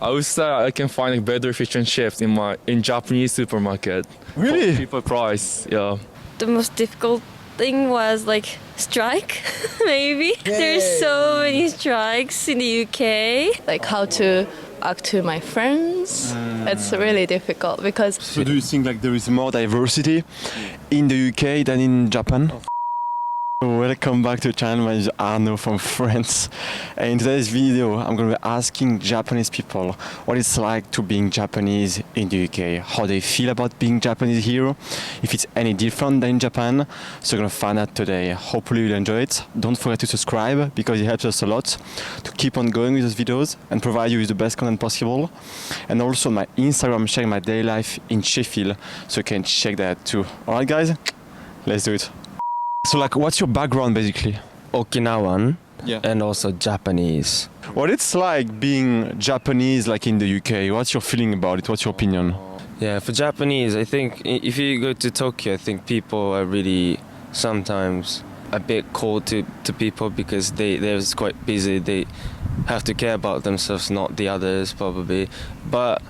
I would say I can find a better fish and chips in Japanese supermarket. Really? For cheaper price, yeah. The most difficult thing was like strike, maybe. There's so many strikes in the UK. Like how to act to my friends. It's really difficult because So do you think like there is more diversity in the UK than in Japan? Welcome back to the channel. My name is Arno from France. And in today's video, I'm going to be asking Japanese people what it's like to being Japanese in the UK, how they feel about being Japanese here, if it's any different than in Japan. So we're going to find out today. Hopefully you'll enjoy it. Don't forget to subscribe because it helps us a lot to keep on going with these videos and provide you with the best content possible. And also on my Instagram, sharing my daily life in Sheffield, so you can check that too. Alright guys, let's do it. So like, what's your background basically? Okinawan Yeah. and also Japanese. What it's like being Japanese like in the UK? What's your feeling about it? What's your opinion? Yeah, for Japanese, I think if you go to Tokyo, I think people are really sometimes a bit cold to people because they're quite busy. They have to care about themselves, not the others probably. But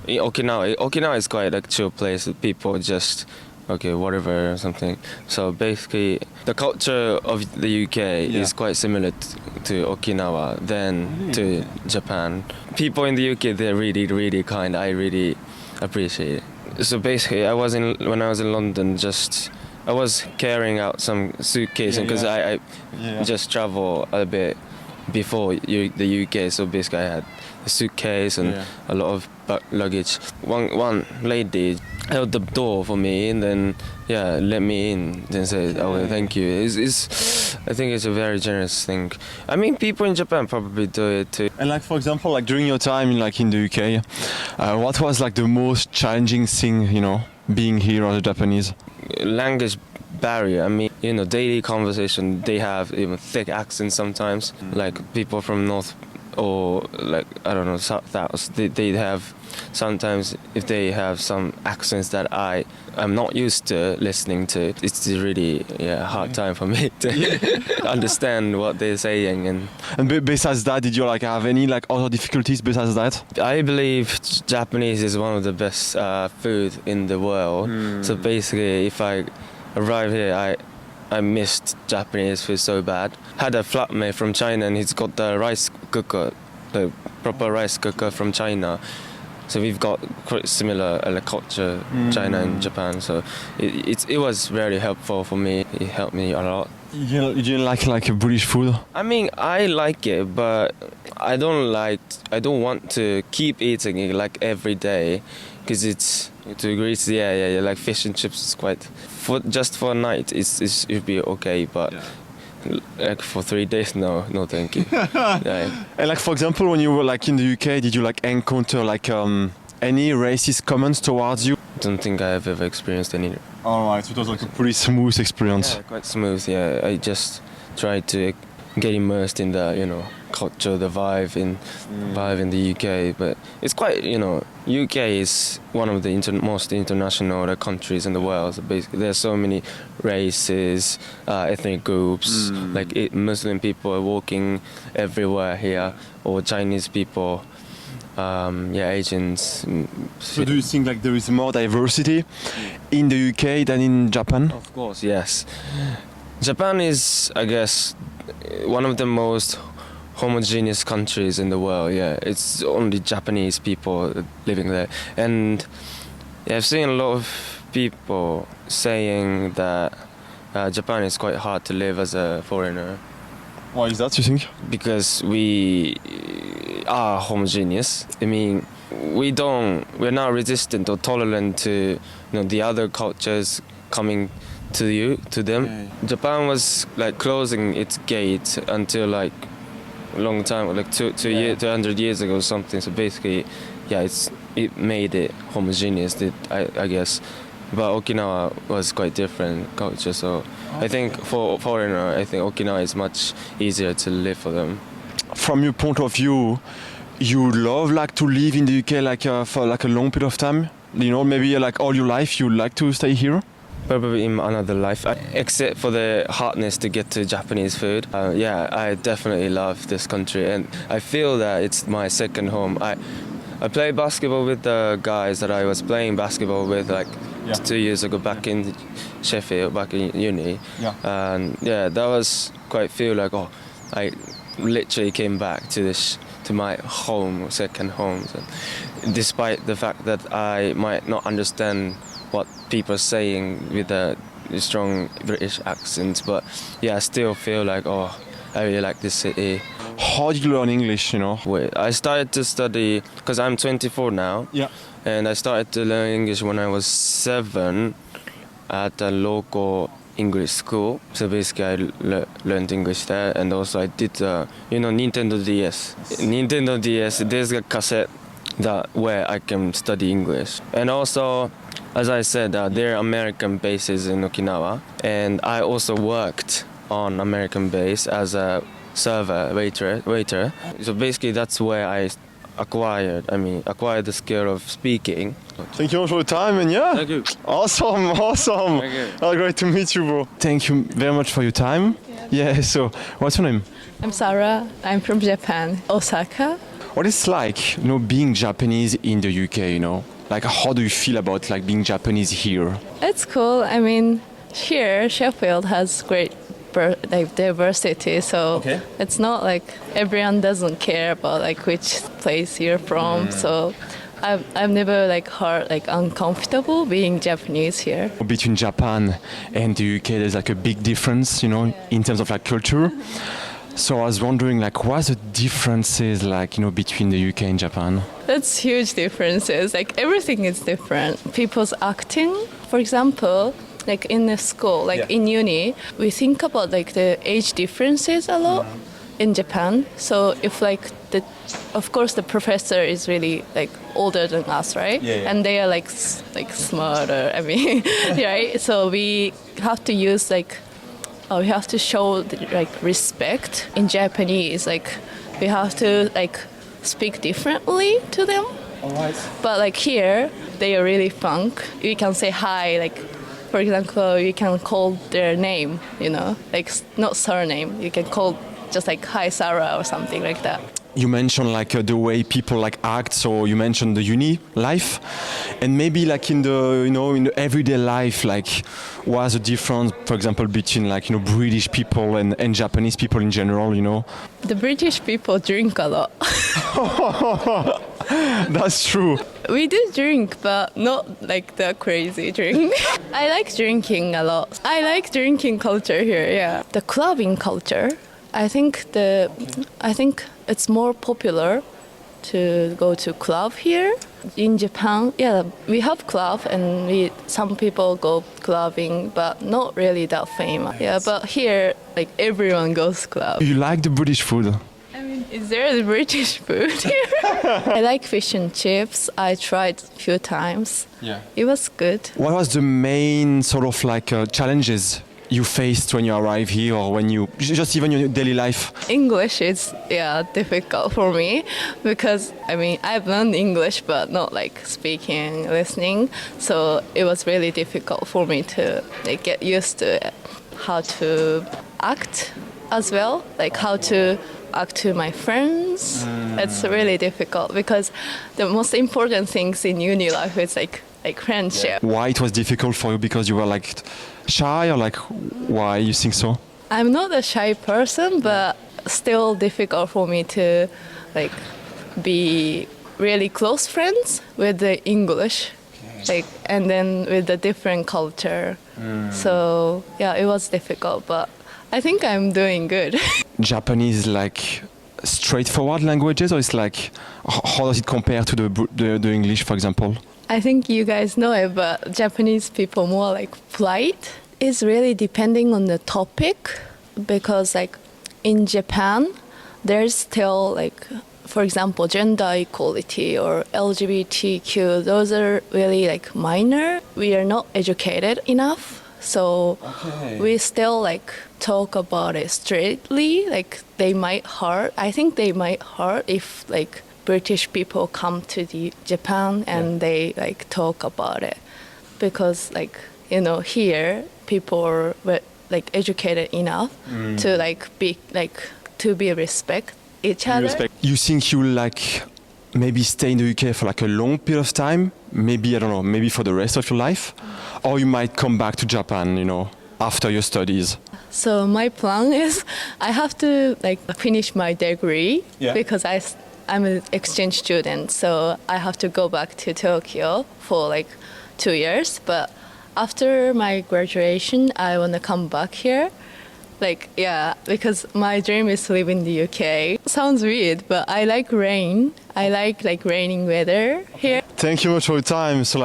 in Okinawa is quite a chill place. People just okay, whatever or something. So basically, the culture of the UK is quite similar to Okinawa than to Japan. People in the UK, they're really, really kind. I really appreciate it. So basically, when I was in London, I was carrying out some suitcase because I just travel a bit before the UK. So basically, I had a suitcase and a lot of luggage. One lady held the door for me and then let me in, then said, oh, thank you. I think it's a very generous thing. I mean, people in Japan probably do it too. And like, for example, like during your time in the UK, what was like the most challenging thing, being here as a Japanese? Language barrier. I mean, daily conversation, they have even thick accents sometimes, like people from North or like, I don't know, South, they have sometimes, if they have some accents that I'm not used to listening to, it's really hard time for me to understand what they're saying. And besides that, did you like have any like other difficulties besides that? I believe Japanese is one of the best food in the world. So basically, if I arrive here, I missed Japanese food so bad. Had a flatmate from China and he's got the rice cooker, the proper rice cooker from China. So we've got quite similar culture, China and Japan. So it was very helpful for me. It helped me a lot. You didn't like British food? I mean, I like it, but I don't want to keep eating it like every day, because it's to Greece. Like fish and chips is quite just for a night. It'd be okay, but. Like for 3 days, no, thank you. And like, for example, when you were like in the UK, did you like encounter like any racist comments towards you? Don't think I have ever experienced any. Alright, so it was like a pretty smooth experience. Yeah, quite smooth. Yeah, I just tried to get immersed in the culture, the vibe in the UK. But it's quite UK is one of the most international countries in the world. So basically, there's so many races, ethnic groups. Like Muslim people are walking everywhere here, or Chinese people, Asians. So do you think like there is more diversity in the UK than in Japan? Of course, yes. Japan is, I guess, one of the most homogeneous countries in the world. It's only Japanese people living there, and I've seen a lot of people saying that Japan is quite hard to live as a foreigner. Why is that, you think? Because we are homogeneous. I mean, we're not resistant or tolerant to the other cultures coming to them. Japan was like closing its gate until like a long time, like 200 years ago or something. So basically, it made it homogeneous, I guess. But Okinawa was quite different culture. So I think for foreigner, I think Okinawa is much easier to live for them. From your point of view, you love like to live in the UK for like a long period of time? Maybe like all your life you like to stay here? Probably in another life, except for the hardness to get to Japanese food. I definitely love this country, and I feel that it's my second home. I played basketball with the guys that I was playing basketball with like Yeah. 2 years ago back in Sheffield, back in uni. Yeah. And yeah, that was quite feel like, oh, I literally came back to to my home, second home. So, despite the fact that I might not understand what people are saying with a strong British accent, but yeah, I still feel like, oh, I really like this city. How did you learn English, you know? I started to study, because I'm 24 now, Yeah. and I started to learn English when I was 7 at a local English school. So basically I learned English there, and also I did, Nintendo DS. Nintendo DS, there's a cassette where I can study English. And also, as I said, there are American bases in Okinawa, and I also worked on American base as a server waiter. So basically that's where I acquired the skill of speaking. Thank you much for the time, and yeah. Thank you. Awesome. Thank you. Oh, great to meet you, bro. Thank you very much for your time. Yeah, so what's your name? I'm Sarah. I'm from Japan, Osaka. What it's like, being Japanese in the UK, Like, how do you feel about, like, being Japanese here? It's cool. I mean, here Sheffield has great diversity, so Okay. it's not like everyone doesn't care about like which place you're from. So I've never like heard like uncomfortable being Japanese here. Between Japan and the UK, there's like a big difference, in terms of like culture. So I was wondering, like, what's the differences, like, between the UK and Japan? That's huge differences. Like everything is different. People's acting, for example, like in the school, like in uni, we think about like the age differences a lot in Japan. So if like of course the professor is really like older than us, right? Yeah. And they are like smarter. I mean, right? So we have to use like we have to show like respect in Japanese. Like we have to like speak differently to them. Alright. But like here, they are really funk. You can say hi, like for example, you can call their name, like not surname. You can call just like hi Sarah or something like that. You mentioned like the way people like act, so you mentioned the uni life, and maybe like in the in the everyday life, like what's the difference, for example, between like British people and Japanese people in general, The British people drink a lot. That's true. We do drink, but not like the crazy drink. I like drinking a lot. I like drinking culture here. Yeah, the clubbing culture. I think it's more popular to go to club here. In Japan, yeah, we have club and some people go clubbing, but not really that famous. Yeah, but here, like everyone goes club. You like the British food? I mean, is there the British food here? I like fish and chips. I tried a few times. Yeah. It was good. What was the main sort of like challenges you faced when you arrived here, or when you just even your daily life? English is difficult for me because I mean I've learned English but not like speaking, listening. So it was really difficult for me to like get used to it. How to act as well, like how to act to my friends. It's really difficult because the most important things in uni life is like friendship. Why it was difficult for you? Because you were like shy, or like why you think so? I'm not a shy person, but still difficult for me to like be really close friends with the English, like and then with the different culture. So yeah, it was difficult, but I think I'm doing good. Japanese is like straightforward languages, or it's like how does it compare to the English, for example? I think you guys know it, but Japanese people more like polite. It's really depending on the topic, because like in Japan, there's still like, for example, gender equality or LGBTQ. Those are really like minor. We are not educated enough, so we still like talk about it straightly. Like they might hurt. I think they might hurt if like British people come to Japan and they like talk about it, because like here people are like educated enough to like be like to be respect each other. You think you like maybe stay in the UK for like a long period of time? Maybe, I don't know, maybe for the rest of your life? Or you might come back to Japan, after your studies? So my plan is I have to like finish my degree because I'm an exchange student, so I have to go back to Tokyo for like 2 years. But after my graduation, I want to come back here. Because my dream is to live in the UK. Sounds weird, but I like rain. I like raining weather here. Thank you much for your time. So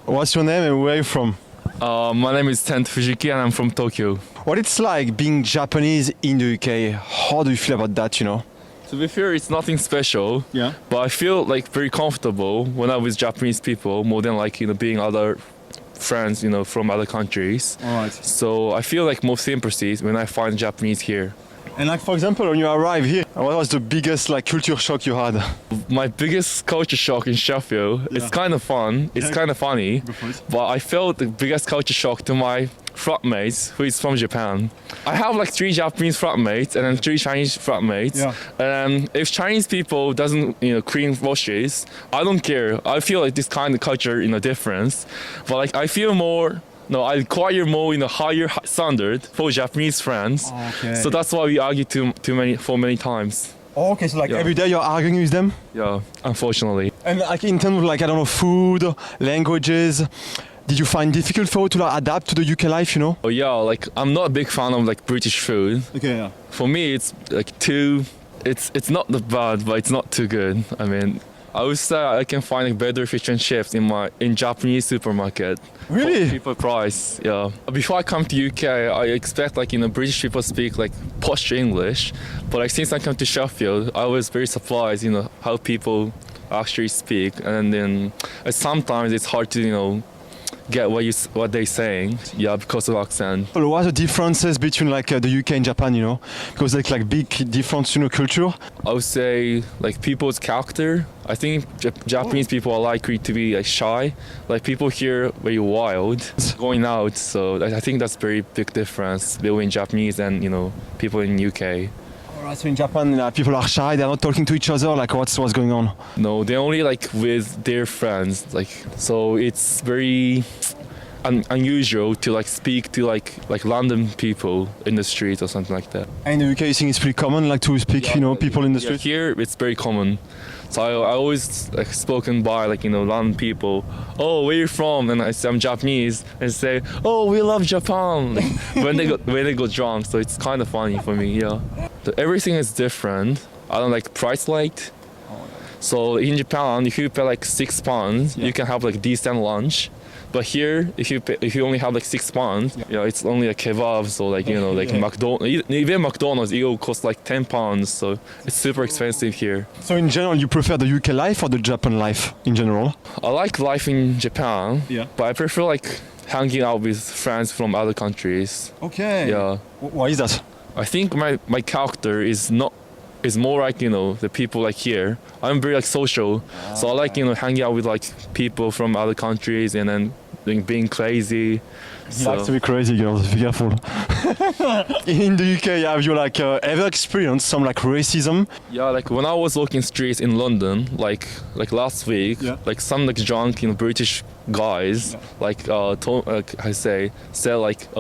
what's your name and where are you from? My name is Tent Fujiki and I'm from Tokyo. What it's like being Japanese in the UK? How do you feel about that, To be fair, it's nothing special. Yeah. But I feel like very comfortable when I'm with Japanese people more than like being other friends from other countries. All right. So I feel like more sympathy when I find Japanese here. And for example, when you arrive here, what was the biggest culture shock you had? My biggest culture shock in Sheffield, it's kind of fun, it's kind of funny, but I felt the biggest culture shock to my flatmates who is from Japan. I have like 3 Japanese flatmates and then 3 Chinese flatmates. Yeah. And if Chinese people doesn't clean washes, I don't care. I feel like this kind of culture difference, but like I feel more. No, I require more higher standard for Japanese friends. Okay. So that's why we argue for many times. Oh, okay, so every day you're arguing with them? Yeah, unfortunately. And in terms of I don't know, food, languages, did you find difficult for you to adapt to the UK life, Oh yeah, I'm not a big fan of British food. Okay, yeah. For me, it's it's not that bad, but it's not too good. I mean, I would say I can find better fish and chips in Japanese supermarket. Really? For cheaper price, yeah. Before I come to UK, I expect British people speak posh English, but since I come to Sheffield, I was very surprised, how people actually speak, and then sometimes it's hard to get what they're saying, because of accent. Well, what are the differences between the UK and Japan, Because big difference, culture? I would say people's character. I think Japanese people are likely to be shy. People here very wild, going out. So I think that's very big difference between Japanese and people in UK. Alright, so in Japan, people are shy. They're not talking to each other. What's going on? No, they're only with their friends. So it's very unusual to speak to London people in the street or something like that. And in the UK, you think it's pretty common to speak, people in the street? Here it's very common. So I always spoken by London people. Oh, where you from? And I say I'm Japanese, and say, oh, we love Japan. when they go drunk. So it's kind of funny for me. Yeah. So everything is different. I don't price light. So in Japan, if you pay £6, you can have decent lunch. But here, if you only have £6, it's only a kebab. So McDonald's, even McDonald's, it will cost £10. So it's super expensive here. So in general, you prefer the UK life or the Japan life in general? I like life in Japan, but I prefer hanging out with friends from other countries. Okay. Yeah. Why is that? I think my character is more the people here. I'm very social, so I hanging out with people from other countries and then being crazy. So. Likes to be crazy, girls. Be careful. In the UK, have you ever experienced some racism? Yeah, when I was walking streets in London, last week, some drunk British guys, I say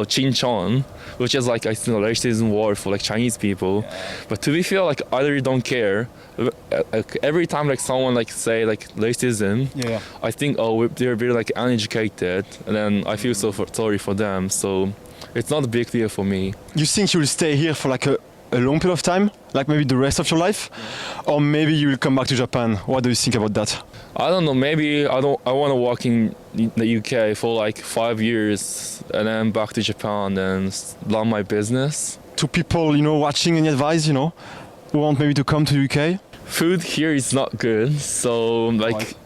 chin chon, which is I think a racism word for Chinese people. But to be fair, I really don't care. Every time someone say racism, I think they're very uneducated, and then I feel sorry for them. So it's not a big deal for me. You think you'll stay here for a long period of time, maybe the rest of your life, or maybe you will come back to Japan? What do you think about that? I don't know. Maybe I want to work in the UK for 5 years and then back to Japan and run my business. To people watching, any advice who want maybe to come to UK? Food here is not good, so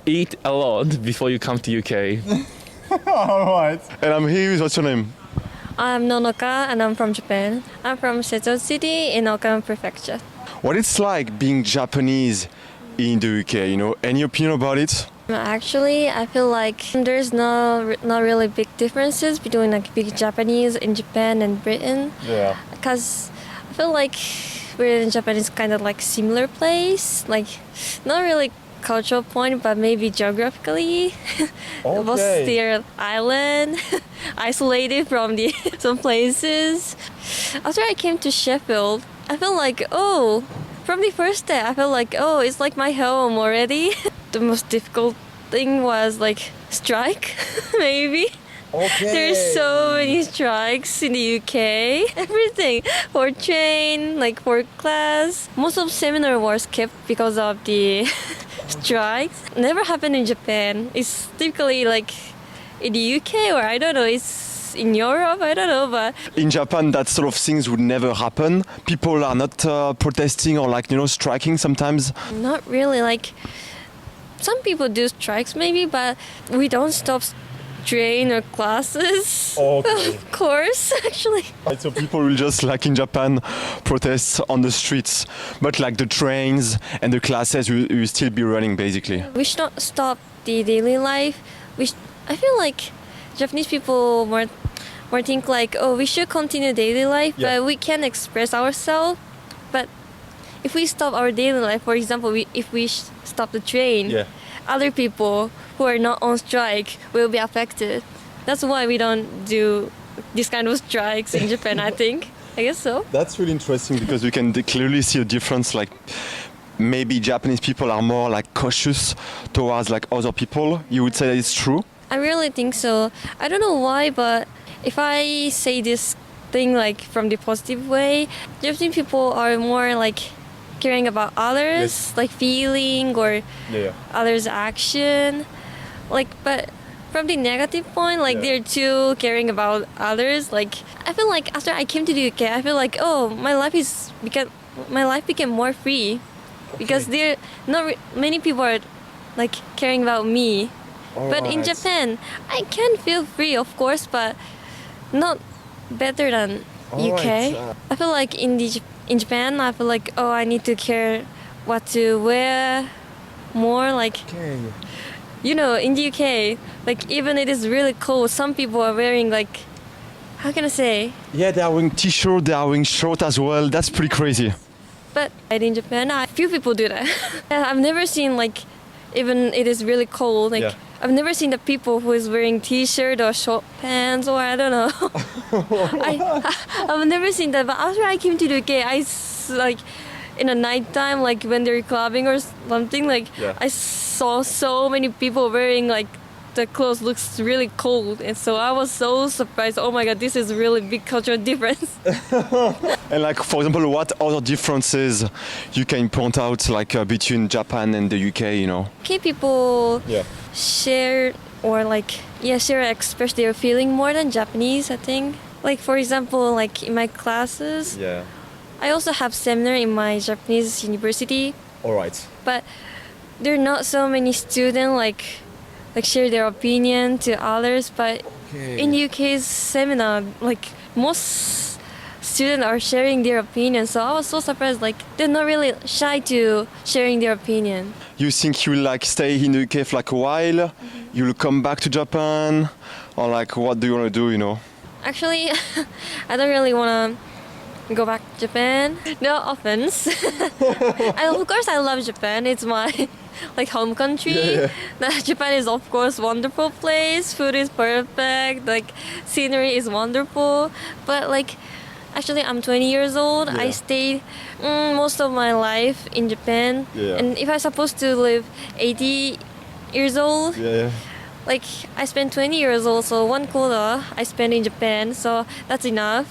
eat a lot before you come to UK. Alright. And I'm here with, what's your name? I'm Nonoka and I'm from Japan. I'm from Sheffield City in Okayama Prefecture. What it's like being Japanese in the UK, any opinion about it? Actually, I feel there's not really big differences between big Japanese in Japan and Britain. Yeah. Because I feel Britain and Japan is kind of similar place. Not really cultural point, but maybe geographically. Both their island, isolated from the some places. After I came to Sheffield, I felt like, oh, from the first day, I felt like, oh, it's like my home already. The most difficult thing was like strike, maybe. There's so many strikes in the UK. Everything for train, like for class. Most of seminar was kept because of the strikes. Never happened in Japan. It's typically like in the UK or I don't know. It's in Europe. I don't know, but In Japan, that sort of things would never happen. People are not protesting or like striking sometimes. not really. Like some people do strikes maybe, but we don't stop train or classes. Of course, actually. So people will just like in Japan protest on the streets, but like the trains and the classes will still be running basically. We should not stop the daily life. I feel like Japanese people more think like, oh, we should continue daily life, but we can express ourselves. But if we stop our daily life, for example, if we stop the train, other people who are not on strike will be affected. That's why we don't do this kind of strikes in Japan, I think. I guess so. That's really interesting because we can clearly see a difference. Like maybe Japanese people are more like cautious towards like other people. You would say that it's true? I really think so. I don't know why, but if I say this thing like from the positive way, Japanese people are more like caring about others, like feeling or others' action. Like, but from the negative point, like they're too caring about others. Like, I feel like after I came to the UK, I feel like, oh, my life became more free because there not many people are like caring about me. But in Japan, I can feel free, of course, but not better than UK. I feel like in Japan, I feel like, oh, I need to care what to wear more. Like, in the UK, like even it is really cold, some people are wearing like, how can I say? Yeah, they are wearing t-shirt, they are wearing short as well. That's pretty crazy. But in Japan, few people do that. I've never seen like, even it is really cold, like I've never seen the people who is wearing t-shirt or short pants or I don't know. I've never seen that. But after I came to the UK, like in the nighttime, like when they're clubbing or something, like I saw so many people wearing like the clothes looks really cold, and so I was so surprised. Oh my god, this is really big cultural difference. And like for example, what other differences you can point out like between Japan and the UK? UK people share or express their feeling more than Japanese, I think. Like for example, like in my classes, I also have seminar in my Japanese university. All right. But there are not so many students like share their opinion to others. But in UK's seminar, like most students are sharing their opinion. So I was so surprised. Like they're not really shy to sharing their opinion. You think you will like stay in the UK for like a while? You will come back to Japan, or like what do you want to do? Actually, I don't really want to go back to Japan. No offense. Of course, I love Japan. It's my like home country. Japan is of course wonderful place. Food is perfect. Like scenery is wonderful. But like, actually, I'm 20 years old. I stayed most of my life in Japan. And if I'm supposed to live 80 years old, like I spent 20 years old, so one quarter I spent in Japan. So that's enough.